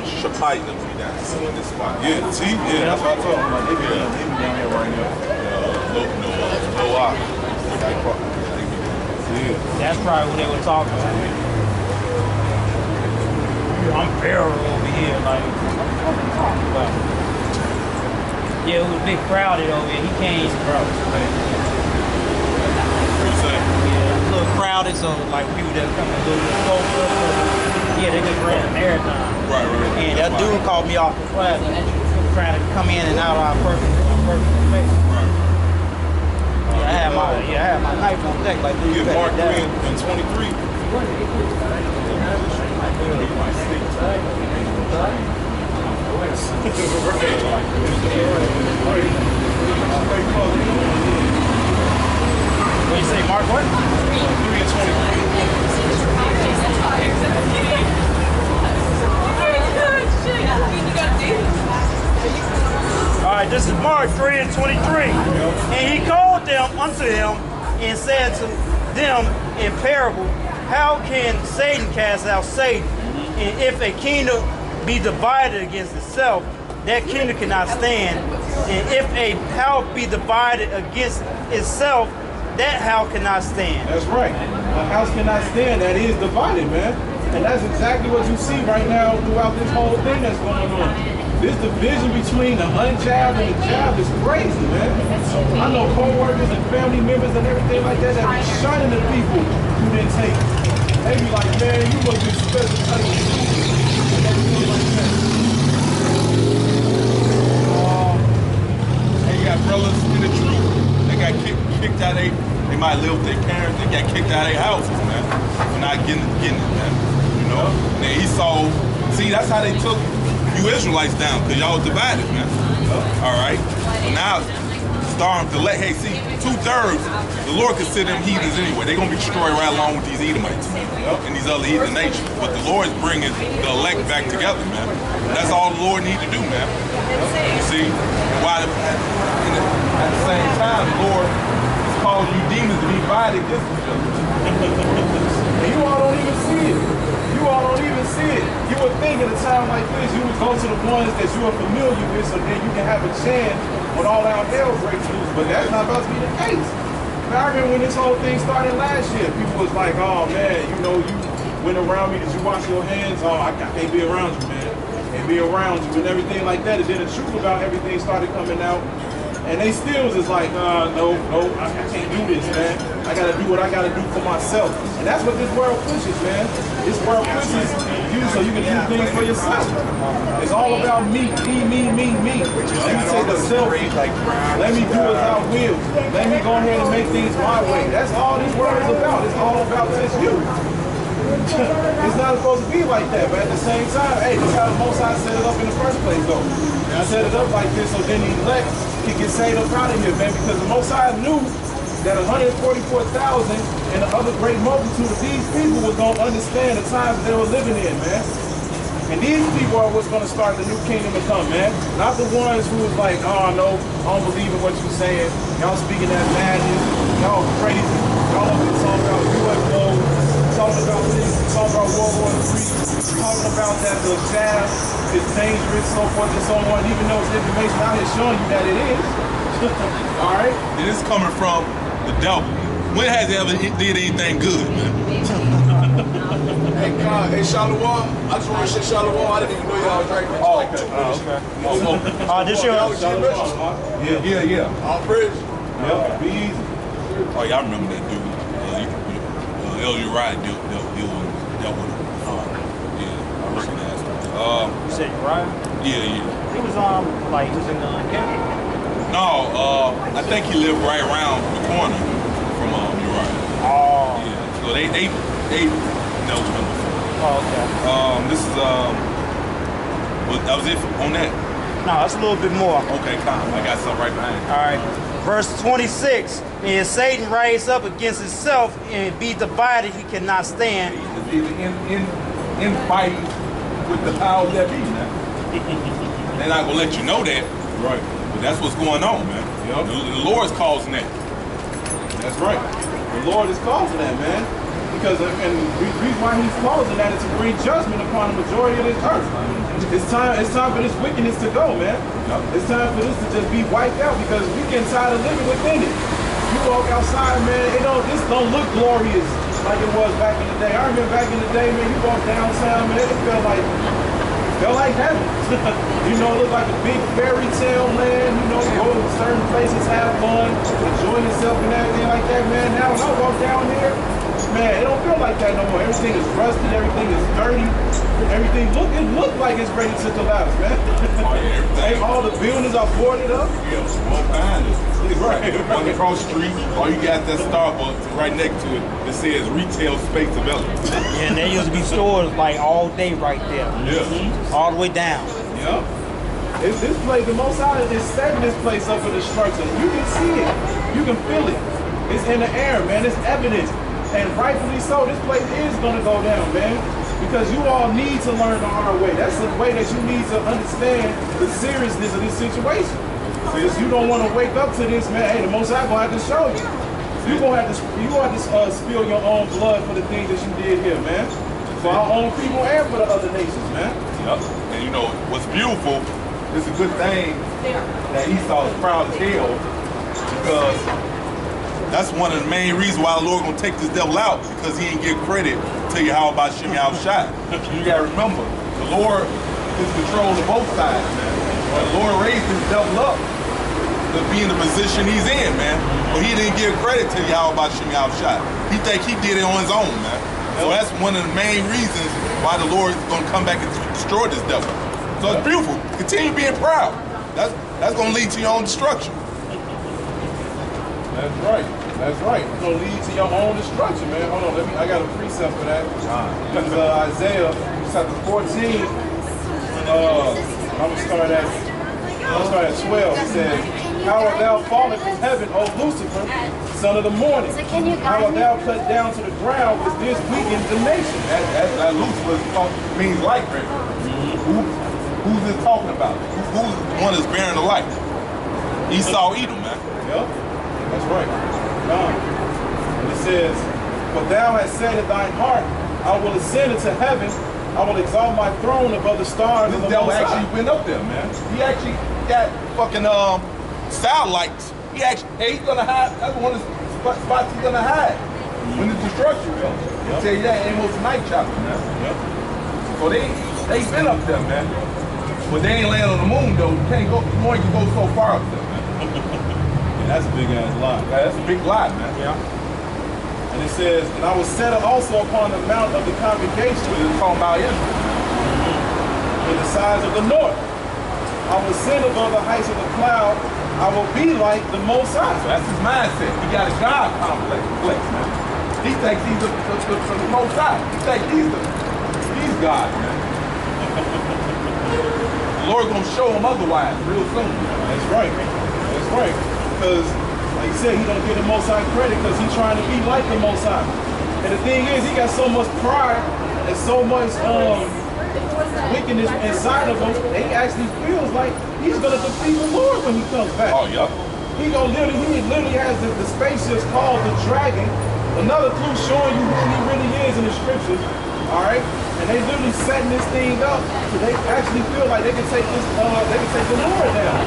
Shapite them be down in this spot. Yeah, see? Yeah, that's what I told them. Like, they be down here right now. That's probably what they were talking about. I'm Pharaoh over here, like. Yeah, it was a bit crowded over here. He came, bro. Yeah, a little crowded, so like people that come a little bit closer. Yeah, they just ran a marathon. Right. And that dude called me off the class, trying to come in and out of our perfect space. I had my knife on deck like this. You get Mark 3 and 23. What you say, Mark? What? 3 and 23. All right, this is Mark 3 and 23. And he called them unto him and said to them in parable, how can Satan cast out Satan? And if a kingdom be divided against itself, that kingdom cannot stand. And if a house be divided against itself, that house cannot stand. That's right. A house cannot stand that is divided, man. And that's exactly what you see right now throughout this whole thing that's going on. This division between the unjabbed and the jabbed is crazy, man. I know co-workers and family members and everything like that that be shunning the people who didn't take it. They be like, man, you must be special type of and everything like that. And you got brothers in the truth that got kicked out. They might live with their parents. They got kicked out of their houses, man. For not getting it, man. You know. And then Esau. See, that's how they took you Israelites down, because y'all was divided, man. All right. So now, starting to let, hey, see, 2/3, the Lord consider them heathens anyway. They're going to be destroyed right along with these Edomites and these other heathen nations. But the Lord is bringing the elect back together, man. That's all the Lord need to do, man. You see? While at the same time, the Lord is calling you demons to be divided against each other. And you all don't even see it. You all don't even see it. You would think at a time like this, you would go to the ones that you are familiar with so then you can have a chance when all out hell breaks loose. But that's not about to be the case. Now, I remember when this whole thing started last year, people was like, oh man, you know, you went around me, did you wash your hands? Oh, I can't be around you, man. Can't be around you and everything like that. And then the truth about everything started coming out. And they still was just like, no, I can't do this, man. I gotta do what I gotta do for myself. And that's what this world pushes, man. This world pushes you so you can do things for yourself. It's all about me. Let me take a selfie. Let me do as I will. Let me go ahead and make things my way. That's all this world is about. It's all about just you. It's not supposed to be like that, but at the same time, hey, this is how the Most High set it up in the first place, though. I set it up like this so then the elect can get saved up out of here, man, because the Most High knew that 144,000 and the other great multitude of these people was going to understand the times that they were living in, man. And these people are what's going to start the new kingdom to come, man. Not the ones who was like, oh, no, I don't believe in what you're saying. Y'all speaking that madness. Y'all crazy. Y'all up there talking about UFOs, talking about this, talking about World War III, talking about that the jab is dangerous, so forth and so on, even though it's information out here showing you that it is. All right? And this is coming from the devil. When has he ever did anything good, man? Hey, Shalom. I just want to say Shalom. I didn't even know y'all was drinking. Oh, okay. This your Yeah. All praise. Yep, be easy. Oh, y'all remember that dude? El Uriah dealt with him. Yeah, I recognize him. You said Uriah? Yeah. He was he was in the camp. No, I think he lived right around the corner from Uriah. Oh. Yeah. So they dealt with him before. Oh, okay. This is that was it on that. No, that's a little bit more. Okay, calm. I got something right behind you. All right. Verse 26, and Satan rise up against himself and be divided, he cannot stand. In fighting with the powers that be now. They're not gonna let you know that. Right. But that's what's going on, man. Yep. The Lord's causing that. That's right. The Lord is causing that, man. because and the reason why he's causing that is to bring judgment upon the majority of this earth. It's time for this wickedness to go, man. It's time for this to just be wiped out because we getting tired of living within it. You walk outside, man, this don't look glorious like it was back in the day. I remember back in the day, man, you walk downtown, man, it felt like heaven. You know, it looked like a big fairy tale land. You know, go to certain places, have fun, enjoy yourself and everything like that, man. Now when I walk down here, man, it don't feel like that no more. Everything is rusted, everything is dirty. Everything it looked like it's ready to collapse, man. Hey, all the buildings are boarded up. Yeah, one behind us. Right. One across the street, or you got that Starbucks right next to it that says retail space development. Yeah, and there used to be stores like all day right there. Yeah. All the way down. Yeah. This place, the Most High is setting this place up for destruction. You can see it. You can feel it. It's in the air, man. It's evident. And rightfully so, this place is going to go down, man. Because you all need to learn the hard way. That's the way that you need to understand the seriousness of this situation. Because you don't want to wake up to this, man. Hey, the Most High going to have to show you. You're going to have to spill your own blood for the things that you did here, man. For our own people and for the other nations, man. Yep. And you know, what's beautiful, it's a good thing that Esau is proud as hell, because that's one of the main reasons why the Lord gonna take this devil out, because he ain't give credit to Yahweh Shem Yahushai. You gotta remember, the Lord is in control of both sides, man. When the Lord raised this devil up to be in the position he's in, man, but he didn't give credit to Yahweh Shem Yahushai. He think he did it on his own, man. So that's one of the main reasons why the Lord is gonna come back and destroy this devil. So it's beautiful. Continue being proud. That's gonna lead to your own destruction. That's right. That's right. It's gonna lead to your own destruction, man. Hold on, I got a precept for that. Because Isaiah chapter 14. I'm gonna start at 12. It says, "How art thou fallen from heaven, O Lucifer, son of the morning? How art thou cut down to the ground, with this weakened the nation?" That Lucifer means light bearer. Who's this talking about? Who's the one that's bearing the light? Esau Edom, man. Yep. That's right. And it says, "For thou hast said in thine heart, I will ascend into heaven, I will exalt my throne above the stars of This the devil Most High." actually went up there, man. He actually got fucking satellites. He's gonna hide. That's one of the spots he's gonna hide when the destruction comes. I'll tell you that, Amos Night Chopper, man. Yep. So they been up there, man. But they ain't land on the moon though. You can't go. You only can go so far up there, man. Yeah, that's a big ass lie. Yeah, that's a big lie, man. Yeah. And it says, "And I will settle also upon the mount of the congregation, It's talking about Israel. in the sides of the north. I will send above the heights of the cloud. I will be like the Most High." So that's his mindset. He got a God complex, man. He thinks he's the Most High. He thinks he's God, man. The Lord's gonna show him otherwise real soon. That's right. That's right. Because, like you said, he don't give the Most High credit because he's trying to be like the Most High. And the thing is, he got so much pride and so much wickedness inside of him that he actually feels like he's gonna defeat the Lord when he comes back. Oh, yeah. He literally has the spaceships called the Dragon. Another clue showing you who he really is in the scriptures. All right, and they literally setting this thing up so they actually feel like they can take this, they can take the Lord down.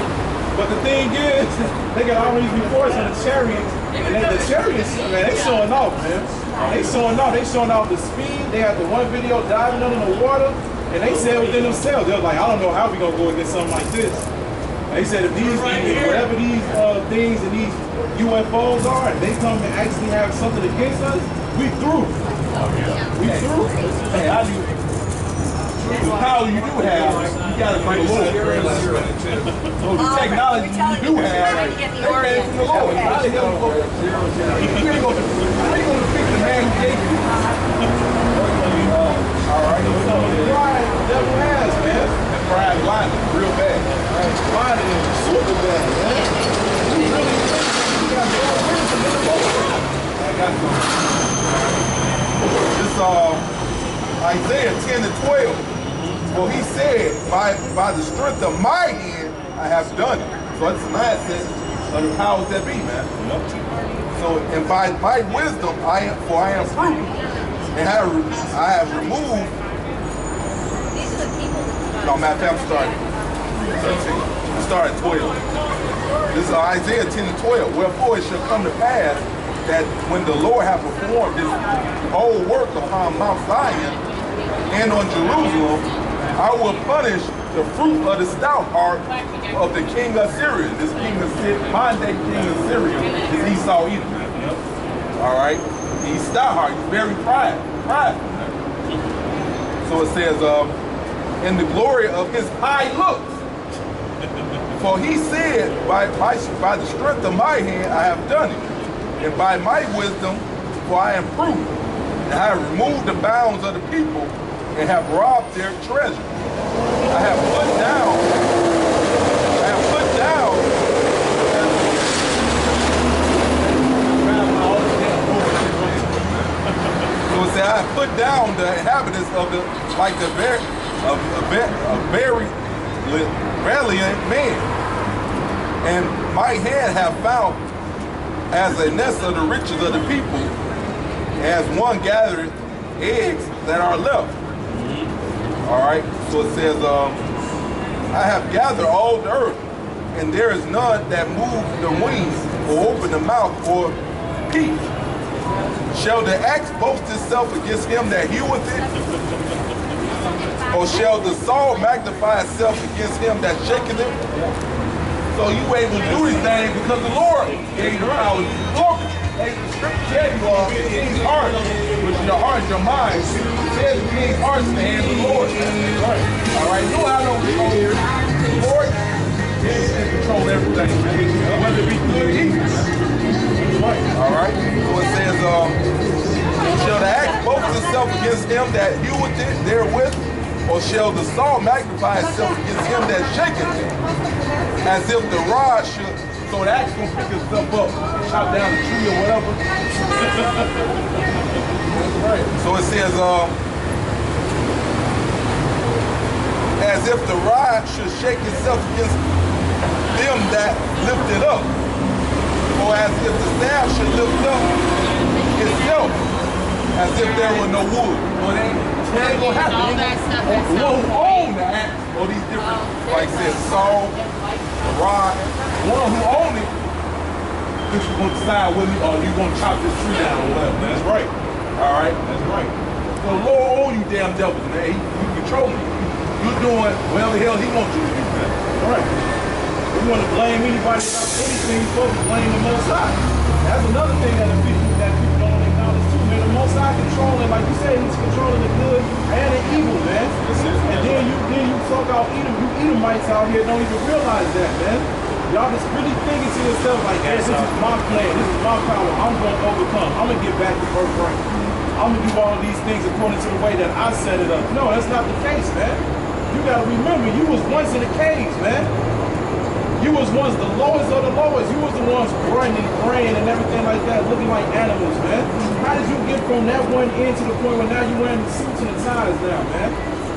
But the thing is, they got all these reports on the chariots, and the chariots, man, they showing off, man. They showing off. They showing off the speed. They had the one video diving under the water, and they said within themselves, they're like, I don't know how we gonna go against something like this. They said if whatever these things and these UFOs are, if they come and actually have something against us, we through. We through. Hey, how do you? The power you do have, you gotta bring the Lord. So the technology you do have, they came from the Lord. How the hell you ain't gonna fix the man who gave you? All right. So the pride the devil has, man. That pride blind is real bad. Pride is super bad, man. He got more wisdom than the Most High. I got this Isaiah 10 and 12. Well, he said, by the strength of my hand, I have done it. So that's the mindset of the powers that be, man. So, and by my wisdom, I am prudent. And I have removed. No, matter of fact, I'm starting 13. I started 12. This is Isaiah 10 and 12. Wherefore it shall come to pass that when the Lord hath performed his whole work upon Mount Zion and on Jerusalem, I will punish the fruit of the stout heart of the king of Syria. This king of Syria, modern day king of Syria, is Esau Edom. All right? He's stout heart. He's very prideful. So it says, in the glory of his high looks. For he said, by the strength of my hand I have done it, and by my wisdom, for I am prudent, and I have removed the bounds of the people, and have robbed their treasure. I have put down, so it said, I have put down the inhabitants of the, like the very valiant man, and my hand have found as a nest of the riches of the people, as one gathered eggs that are left. All right, so it says, I have gathered all the earth, and there is none that move the wings, or open the mouth, or peep. Shall the axe boast itself against him that heweth it? Or shall the saw magnify itself against him that shaketh it? So you able to do these things because the Lord gave you power. Hey, the scripture tells you all, the king's heart, which is your heart, your mind. It says the king's heart is in the hands of the Lord. Right. All right, you don't have no control here. The Lord is in control of everything, whether it be good or evil. Right. All right, so it says, shall the axe boast itself against him that heweth it therewith? Or shall the saw magnify itself against him that shaketh it? As if the rod should, so the axe gonna pick itself up, chop down the tree or whatever. That's right. So it says, as if the rod should shake itself against them that lift it up, or as if the staff should lift up itself, as if there were no wood. Well, it ain't gonna happen. The one who owned the axe, or these different, like I said, saw, the rod, the one who owned it, this is gonna decide whether you gonna chop this tree down or whatever. That's right. All right, that's right. So the Lord owns you damn devils, man. You control me. You're doing whatever the hell he wants you to do, man. All right. If you want to blame anybody about anything, you're supposed to blame the Most High. That's another thing that people don't acknowledge too, man. The Most High controlling, like you said, he's controlling the good and the evil, man. And then you talk out Edom, you Edomites out here don't even realize that, man. Y'all just really thinking to yourself like, hey, this is my plan, this is my power, I'm going to overcome, I'm going to get back to birthright. I'm going to do all of these things according to the way that I set it up. No, that's not the case, man. You got to remember, you was once in the caves, man. You was once the lowest of the lowest. You was the ones running, praying, and everything like that, looking like animals, man. How did you get from that one end to the point where now you're wearing the suits and the ties now, man?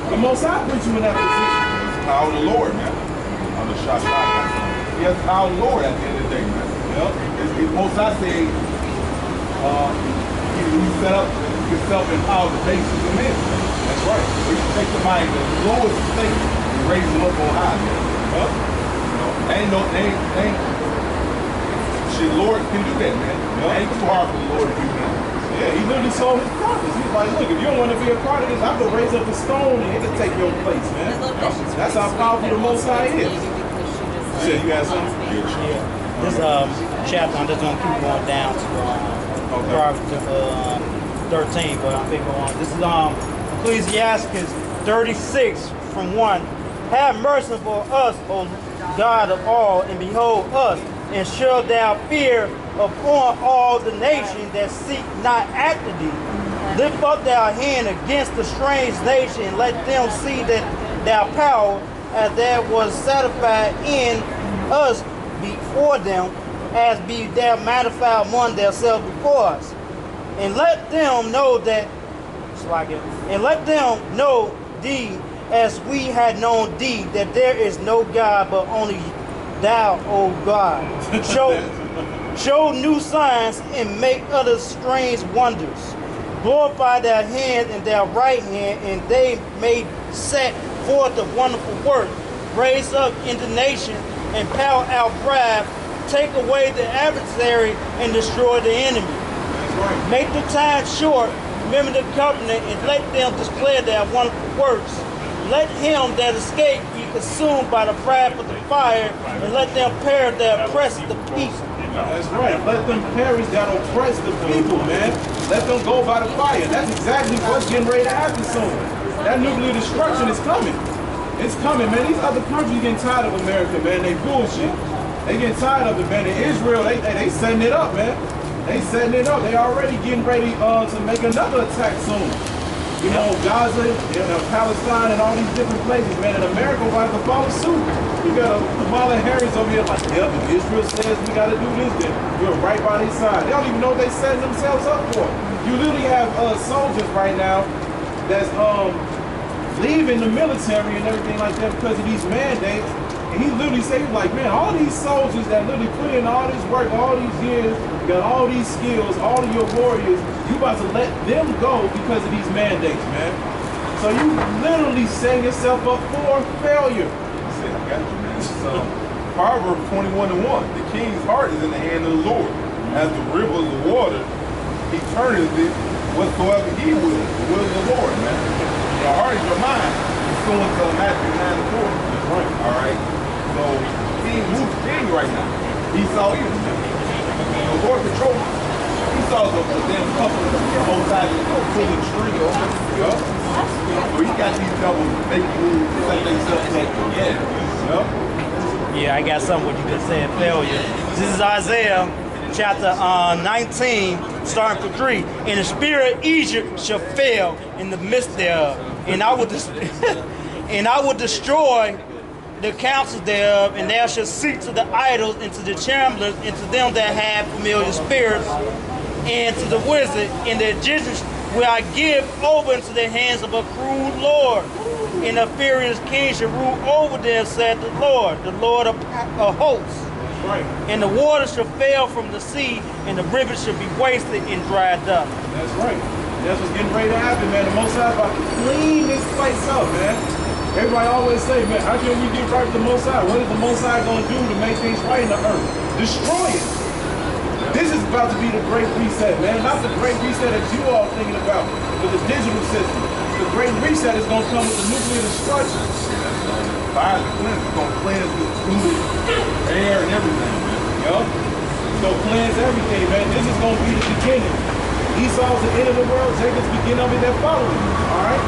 The Most High put you in that position. Power of the Lord, man. I'm the shot. Yes, power of the Lord at the end of the day, man. Yep. Most High say, you set up yourself in power to base of men. That's right. You take the mind, the lowest state, and raise them up on high, man. Yep. Shit, Lord can do that, man. Ain't too hard for the Lord to do that. Yeah, he literally told his prophets. He's like, look, if you don't want to be a part of this, I can raise up a stone and it can take your place, man. That's how powerful the Most High is. Shit, you got something? Yeah. This chapter, I'm just going to keep going down to Proverbs 13, but I think this is Ecclesiastes 36 from 1. Have mercy for us, O God of all, and behold us, and shall thou fear upon all the nations that seek not after thee. Lift up thy hand against the strange nation, and let them see that thy power, as that was satisfied in us before them, as be thou magnified among themselves before us. And let them know that, and let them know thee as we had known thee, that there is no God but only thou, O God. Show new signs and make other strange wonders. glorify their hand and their right hand, and they may set forth a wonderful work, raise up indignation and power out wrath, take away the adversary and destroy the enemy. That's right. Make the time short, remember the covenant, and let them display their wonderful works. Let him that escape be consumed by the wrath of the fire, and let them perish that oppress the people. That's right. Let them perish that oppress the people, man. Let them go by the fire. That's exactly what's getting ready to happen soon. That nuclear destruction is coming. It's coming, man. These other countries getting tired of America, man. They bullshit. They getting tired of it, man. In Israel, they setting it up, man. They setting it up. They already getting ready to make another attack soon. You know, Gaza, Palestine, and all these different places, man. And America about to follow suit. You got Kamala Harris over here like, yep, if Israel says we got to do this, then we're right by their side. They don't even know what they're setting themselves up for. You literally have soldiers right now that's leaving the military and everything like that because of these mandates. And he literally said, like, man, all these soldiers that literally put in all this work, all these years, got all these skills, all of your warriors, you about to let them go because of these mandates, man. So you literally setting yourself up for failure. I said, I got you, man. So, Proverbs 21:1. The king's heart is in the hand of the Lord. As the rivers of water, he turneth it whatsoever he will. The will of the Lord, man. Your heart is your mind. It's going to Matthew 9:4. That's right. All right. So, who's king right now? Esau is. The Lord controls. Esau's a damn couple of the whole time pulling tree over. Yup. So he got these doubles making moves to set themselves up again. Yup. Yeah, I got something what you just said, failure. This is Isaiah chapter 19, starting for 3. And the spirit of Egypt shall fail in the midst thereof, and I will destroy the counsels thereof, and thou shalt seek to the idols and to the chamberlains and to them that have familiar spirits, and to the wizard, and the Egyptians will I give over into the hands of a cruel Lord, and a furious king shall rule over them, said the Lord of hosts. Right. And the water shall fail from the sea, and the rivers shall be wasted and dried up. That's right. That's what's getting ready to happen, man. The Most High about to clean this place up, man. Everybody always say, man, how can we get right with the Most High? What is the Most High going to do to make things right in the earth? Destroy it. This is about to be the great reset, man. Not the great reset that you all thinking about with the digital system. The great reset is going to come with the nuclear destruction. Fire the cleanse. It's going to cleanse the food, air, and everything, man. Yup. It's going to cleanse everything, man. This is going to be the beginning. Esau's the end of the world. Jacob's the beginning of it. They're following. All right?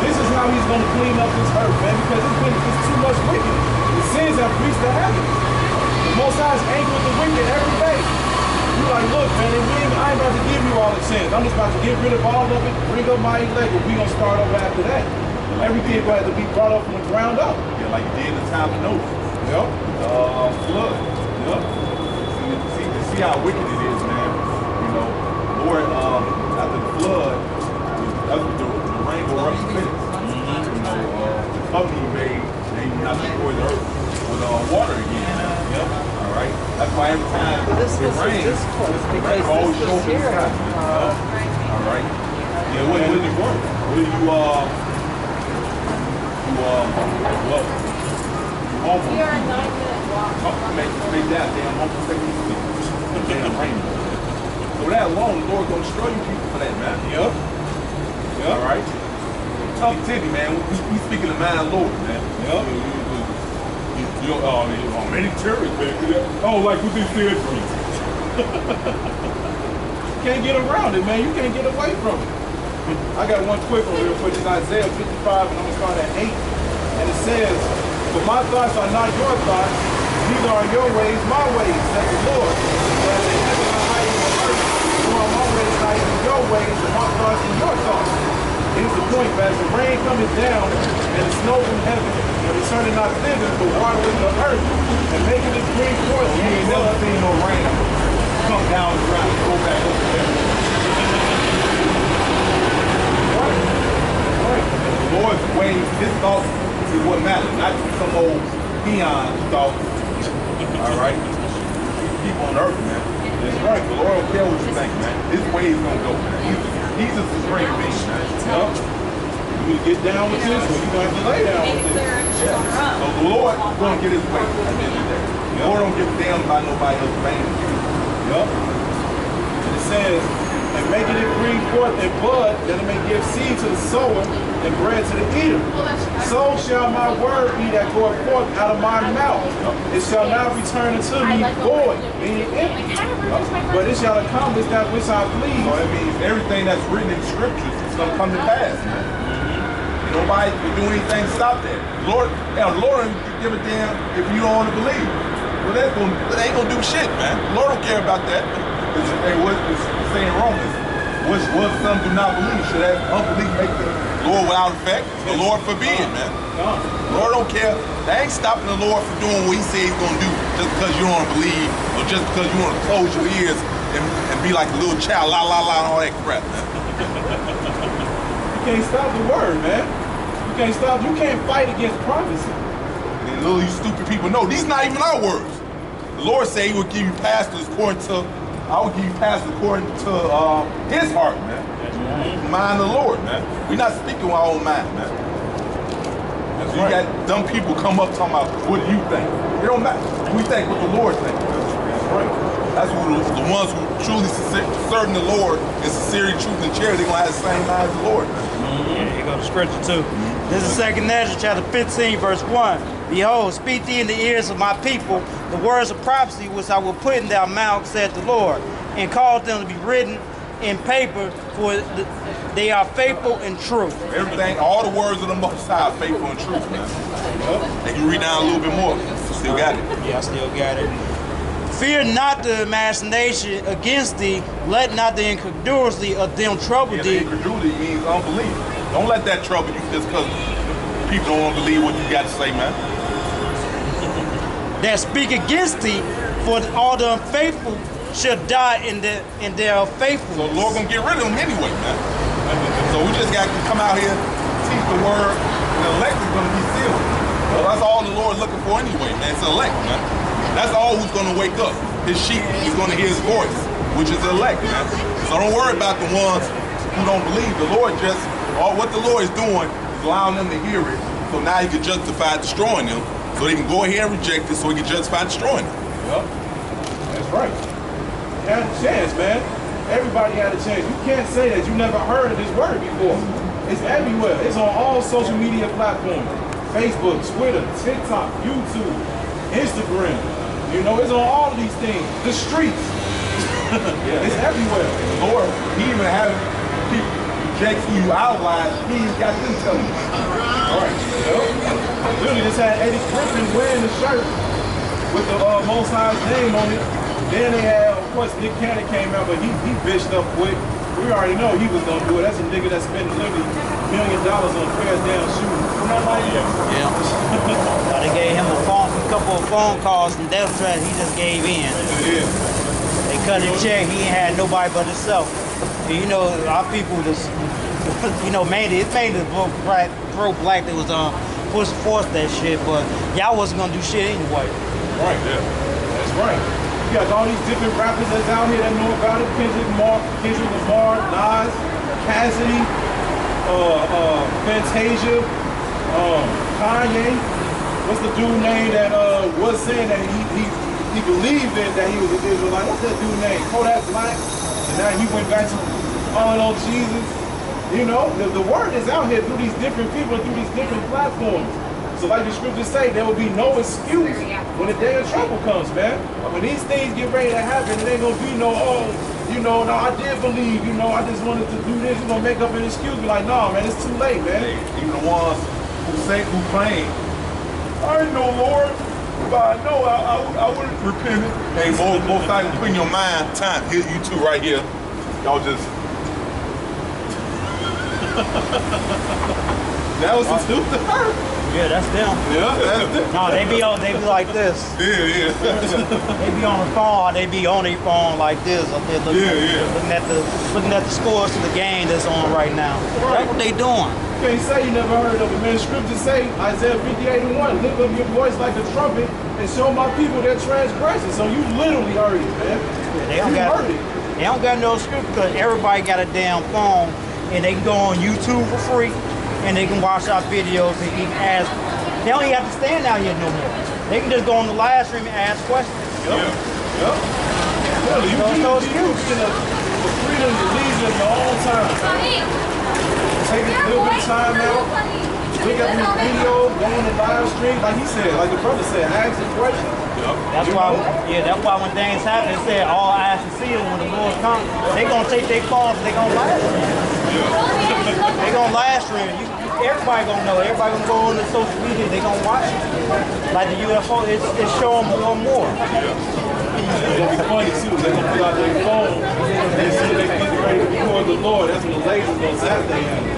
This is how he's going to clean up this earth, man, because it's too much wickedness. The sins have reached the heavens. The Most High is angry with the wicked every day. You like, look, man, I ain't about to give you all the sins. I'm just about to get rid of all of it, bring up my elect, and we're going to start over after that. Everything will have to be brought up from the ground up. Yeah, like you did in the time of Noah. Yep. Flood. Yep. See how wicked it is, man. You know, Lord, after the flood, that's what the rain will rush the minutes. You know, the covenant he made, they not destroy the earth with water again. Yep. All right. That's why every time it rains, because always this show was the here. sky. All right. Yeah, what did it work? What do you almost We are a 9-minute walk. make that damn almost take you sleep. Damn rain. So that alone, the Lord gonna destroy you people for that, man. Yep. Yep. All right. Talk to me, man. We speaking the mind of the Lord, man. Yep. You know, many terrorists, man. Oh, like what they said. Can't get around it, man. You can't get away from it. I got one quick one real quick. It's Isaiah 55, and I'm going to start at 8. And it says, "For my thoughts are not your thoughts, neither are your ways my ways, says the Lord. For as the heavens are higher than the earth, so are my ways higher than your ways, and my thoughts than your thoughts." Here's the point, man. The rain coming down, and the snow from heaven, and returning not thither, but watering the earth, and making it bring forth. You ain't never seen no rain come down the ground and go back over there. The Lord's ways, his thoughts is what matters, not some old peon thoughts. All right? People on earth, man. That's right. The Lord don't care what you think, man. His way is gonna go, man. He's just a great being, man. Yup. You get down with this, or you gonna have to lay down with this. So the Lord gonna get his way at the end of the day. The Lord don't give a damn about nobody else paying you. Yup. And it says, and making it bring forth in bud, that it may give seed to the sower and bread to the eater. So shall my word be that goeth forth out of my mouth. It shall not return unto me void, meaning empty, but it shall accomplish that which I please. So that means everything that's written in scriptures is gonna come to pass, man. Nobody can do anything to stop that. Lord don't give a damn if you don't want to believe. Well, that ain't gonna do shit, man. The Lord don't care about that. It's saying Romans, what some do not believe, should that unbelief make the Lord without effect? The Lord forbid, man. The Lord don't care. That ain't stopping the Lord from doing what he said he's gonna do just because you don't believe or just because you want to close your ears and be like a little child, la la la and all that crap, man. You can't stop the word, man. You can't fight against prophecy. And little you stupid people know, these not even our words. The Lord said he would give you pastors according to, I will give you pastors according to his heart, man. Mind of the Lord, man. We're not speaking with our own mind, man. That's You right. got dumb people come up talking about, what do you think? It don't matter. We think what the Lord thinks. That's right. That's what the ones who truly serving the Lord in sincerity, truth, and charity, they're going to have the same mind as the Lord, man. Yeah, here go the scripture too. This is 2 Ezra chapter 15, verse 1. Behold, speak thee in the ears of my people the words of prophecy which I will put in their mouth, said the Lord, and cause them to be written in paper, for they are faithful and true. Everything, all the words of the Most High are faithful and truth, man. They can read down a little bit more. Still got it. Yeah, I still got it. Fear not the imagination against thee, let not the incredulity of them trouble Yeah, thee. incredulity means unbelief. Don't let that trouble you just because people don't want to believe what you got to say, man. That speak against thee, for all the unfaithful shall die in their So faithfulness. the Lord gonna get rid of them anyway, man. So we just got to come out here, teach the word, and the elect is gonna be sealed. Well, that's all the Lord looking for anyway, man. It's elect, man. That's all who's gonna wake up. His sheep is gonna hear his voice, which is elect, man. So don't worry about the ones who don't believe. The Lord just, all what the Lord is doing is allowing them to hear it. So now he can justify destroying them. So they can go ahead and reject it so he can justify destroying them. Yup. That's right. You had a chance, man. Everybody had a chance. You can't say that you never heard of this word before. It's everywhere. It's on all social media platforms. Facebook, Twitter, TikTok, YouTube, Instagram. You know, it's on all of these things. The streets. It's everywhere. The Lord, he even having people reject who you outline, he even got them telling you. All right. Yep. Literally just had Eddie Griffin wearing the shirt with the Most High's name on it. Then they had, of course, Nick Cannon came out, but he bitched up quick. We already know he was gonna do it. That's a nigga that spent literally $1 million on a pair of damn shoes. Isn't that like Yeah. They gave him a couple of phone calls from Death Threat. He just gave in. Yeah. They cut his check. He ain't had nobody but himself. And you know, our people just, you know, mainly it's mainly pro black that was push force that shit. But y'all wasn't gonna do shit anyway. Right. Yeah. That's right. You got all these different rappers that's out here that know about it. Kendrick Lamar, Nas, Cassidy, Fantasia, Kanye. What's the dude name that was saying that he believed it, that he was an Israelite? What's that dude name? Kodak Black. And now he went back to calling on Jesus. You know, the word is out here through these different people and through these different platforms. So like the scriptures say, there will be no excuse when the day of trouble comes, man. When these things get ready to happen, it ain't gonna be no, you know, no, I did believe, you know, I just wanted to do this. You're gonna make up an excuse. Be like, nah, man, it's too late, man. Even the ones who claim, I ain't no Lord, but I know I would have repented. Hey, most likely put in your mind, time, here, you two right here. Y'all just. That was the stupid hurt. Yeah, that's them. Yeah, that's it. No, they be like this. Yeah. They be on the phone. They be on their phone like this. Up there looking at the scores to the game that's on right now. That's what they doing. You can't say you never heard of it, man. Scriptures say, Isaiah 58:1, lift up your voice like a trumpet and show my people their transgression. So you literally heard it, man. They don't they don't got no excuse because everybody got a damn phone and they can go on YouTube for free and they can watch our videos and even ask. They don't even have to stand out here no more. They can just go on the live stream and ask questions. Yep. Well, you get the freedom to leave in your own time. Take a little bit of time out. Look at these videos, go on the live stream. Like he said, like the brother said, ask a question. That's why when things happen, it said all eyes to see it when the Lord comes. They gonna take their phones and they gonna live stream. They gonna live stream. Everybody gonna know. Everybody gonna go on the social media. They gonna watch it. Like the UFO, it's showing more and more. It's gonna be funny too. They're gonna pull out their phone and as soon as they get ready before the Lord, that's when the ladies gonna zap their hand.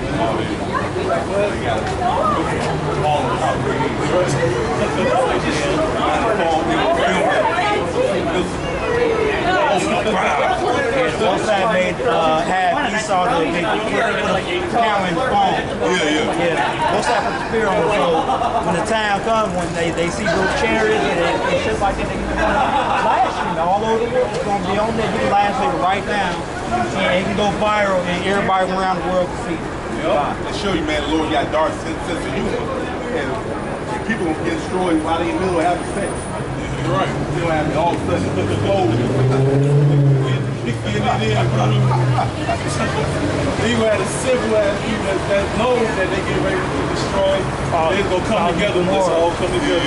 Most time made have Esau to make the camera in the phone. Most time put the spear on. So when the time comes, when they see those chariots and shit like that, they can live stream all over the world. It's gonna be on there. You can live stream right now, and it can go viral, and everybody around the world can see it. They show you, man, the Lord got dark sense of humor, and people gonna get destroyed while they in the middle of having sex. Right. You don't have to all of a sudden put the clothes in. He had a simple ass people that knows that they get ready to destroy. They're gonna come together more. All come together.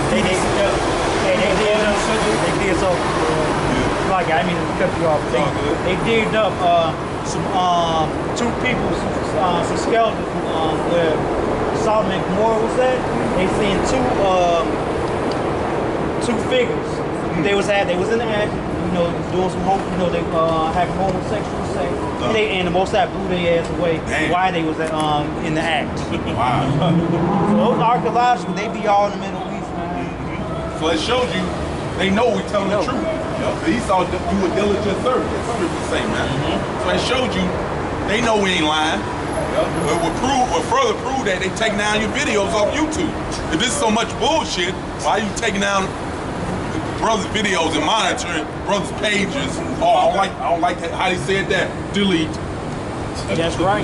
They did so. Like I mean, to cut you off. They digged up some two people, some skeletons where Solomon and Gomorrah was at. They seen two figures. They was in the act, doing some they having homosexual sex. And the most that blew their ass away. Why they was in the act. Wow. So those archaeological, they be all in the Middle East, man. So it shows you they know we're telling the truth. Esau do a diligent service, as scripture say, man. So it showed you they know we ain't lying. It would further prove that they take down your videos off YouTube. If this is so much bullshit, why are you taking down brothers' videos and monitoring brothers' pages? Oh, I don't like that, how they said that. Delete. That's right.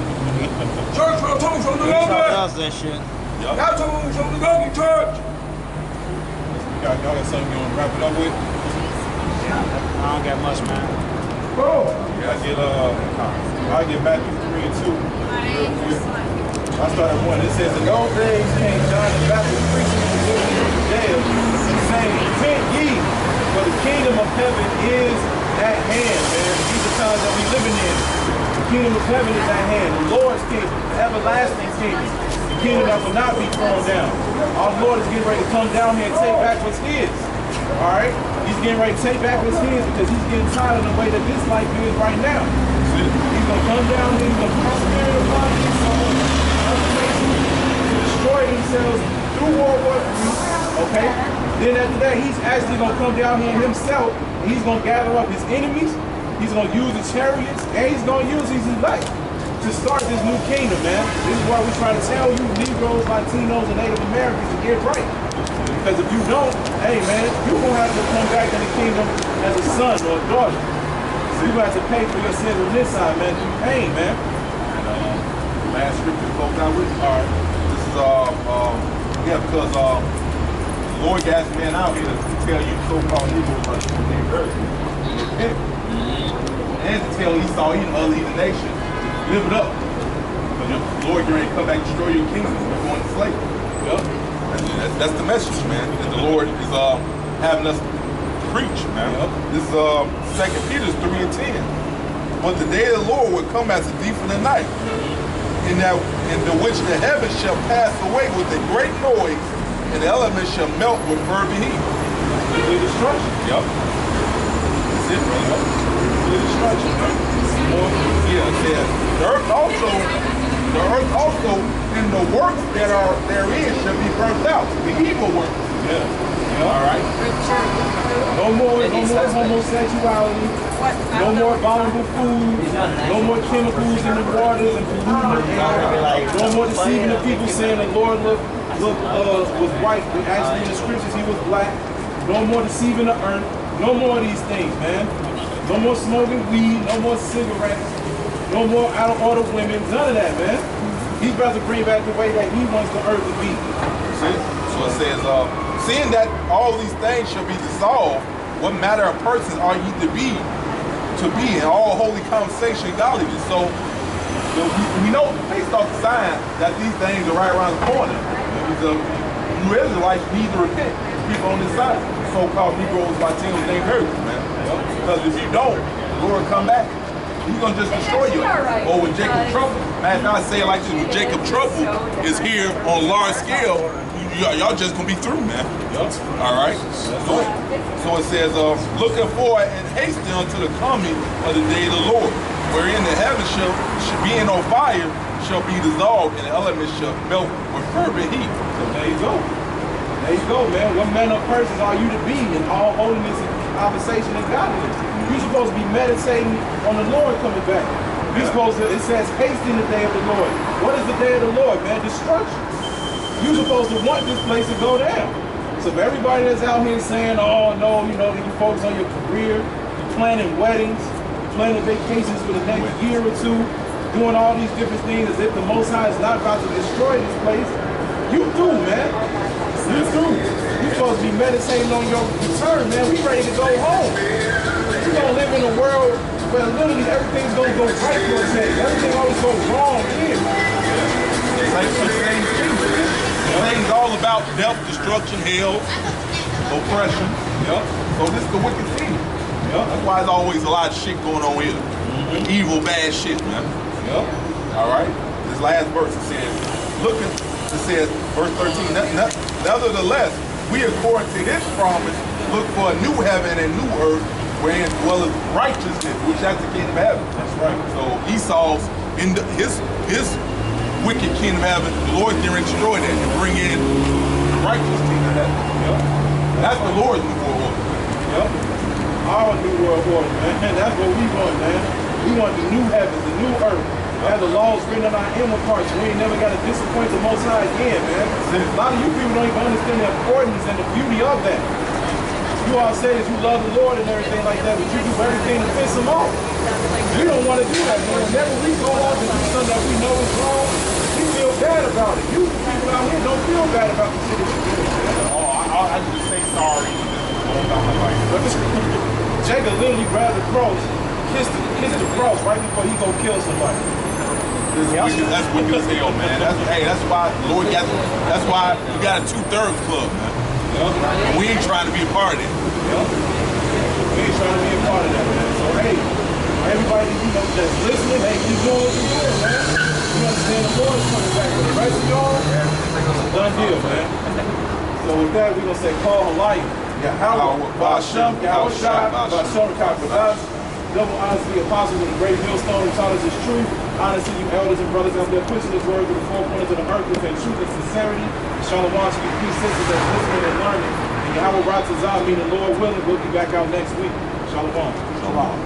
Church, I'm talking from the Esau government. does that shit. Y'all talking from the government, church. Y'all got something you want to wrap it up with? I don't got much, man. Bro, I get Matthew 3 and 2. Real quick. I started one. It says, in those days came John the Baptist preaching in Judea, saying, repent ye, for the kingdom of heaven is at hand, man. These are times that we living in. The kingdom of heaven is at hand. The Lord's kingdom, the everlasting kingdom. The kingdom that will not be thrown down. Our Lord is getting ready to come down here and take back what's his. Alright? He's getting ready to take back what's his because he's getting tired of the way that this life is right now. He's going to come down here, he's going to put his spirit upon these to destroy themselves through World War III. Okay? Then after that, he's actually going to come down here himself and he's going to gather up his enemies. He's going to use the chariots and he's going to use his elect to start this new kingdom, man. This is why we're trying to tell you, Negroes, Latinos, and Native Americans to get right. Because if you don't, hey man, you're going to have to come back in the kingdom as a son or a daughter. So you're going to have to pay for your sins on this side, man, through pain, man. And last scripture to close out with. All right. This is because the Lord got this man out here to tell you so-called Negroes like they heard. Repent. And to tell Esau, even other heathen nations, live it up. Because the Lord is ready to come back and destroy your kingdom. You're going to slavery. That's the message, man, that the Lord is having us preach, man. This is 2 Peter 3 and 10. But the day of the Lord will come as a thief in the night, in the which the heavens shall pass away with a great noise, and the elements shall melt with fervent heat. Complete destruction. Yep. That's it, brother. Complete destruction, man. Yeah, it says, the earth also and the works that are therein shall be burnt out. The evil works. Yeah. All right. No more homosexuality. No more vulnerable food. No more chemicals in the waters and polluting the air. No more deceiving the people saying the Lord look was white, but actually in the scriptures he was black. No more deceiving the earth. No more of these things, man. No more smoking weed. No more cigarettes. No more out of order women. None of that, man. He's about to bring back the way that he wants the earth to be. See? So it says, seeing that all these things shall be dissolved, what matter of persons are ye to be in all holy conversation and godliness? So we know based off the sign that these things are right around the corner. The New Israelites need to repent. People on this side, so-called Negroes, Latinos, they heard this, man. Because if you don't, the Lord come back. He's gonna just destroy you. Or with Jacob Trouble. Man, I say it like this, with Jacob Trouble is here on a large scale, y'all just gonna be through, man. All right. So it says, looking forward and hasten unto the coming of the day of the Lord, wherein the heavens shall being on fire shall be dissolved, and the elements shall melt with fervent heat. So there you go. There you go, man. What manner of persons are you to be in all holiness and conversation and godliness? You're supposed to be meditating on the Lord coming back. You're supposed to, it says, hasten the day of the Lord. What is the day of the Lord, man? Destruction. You're supposed to want this place to go down. So if everybody that's out here saying, oh no, you know, you focus on your career, you're planning weddings, you're planning vacations for the next year or two, doing all these different things as if the Most High is not about to destroy this place, you do, man. You do. You're supposed to be meditating on your return, man. We ready to go home. We're going to live in a world where literally everything's going to go right for us. Everything always goes wrong here. Things all about death, destruction, hell, oppression. Yep. So this is the wicked thing. Yep. That's why there's always a lot of shit going on here. Evil, bad shit, man. Yep. All right. This last verse it says, it says, verse 13. Nevertheless, we according to His promise look for a new heaven and new earth, wherein dwelleth righteousness, which has the kingdom of heaven. That's right. So Esau's in his wicked kingdom of heaven, the Lord's going to destroy that and bring in the righteous kingdom of heaven. Yep. That's the Lord's new world order. Yep. Our new world order, man. That's what we want, man. We want the new heavens, the new earth. Have the laws written on our inward parts. We ain't never got to disappoint the Most High again, man. A lot of you people don't even understand the importance and the beauty of that. You all say that you love the Lord and everything like that, but you do everything to piss Him off. We don't want to do that, man. Whenever we go off and do something that we know is wrong, we feel bad about it. You people out here don't feel bad about the shit that you do. I just say sorry. Jacob literally grabbed the cross, kissed the cross right before he go kill somebody. That's wicked as hell, man. That's why the Lord got. That's why we got a 2/3 club, man. And we ain't trying to be a part of it. We ain't trying to be a part of that, man. So hey, everybody, you know, that's listening, hey, keep doing what you're doing, man. You understand the Lord's coming back. For the rest of y'all, it's a done deal, man. So with that, we're gonna say call Halayim. Yahweh, Ba'ashem, Yahweh Shai, Ba'ashem, Kakodas. Double honors to the apostles of the great millstone who taught us His truth. Honor to you elders and brothers out there pushing His word to the four corners of the earth with truth and sincerity. And shalom to you peace sisters that's listening and learning. And Yahweh Ratazah, meaning Lord willing, we'll be back out next week. Shalom. Shalom.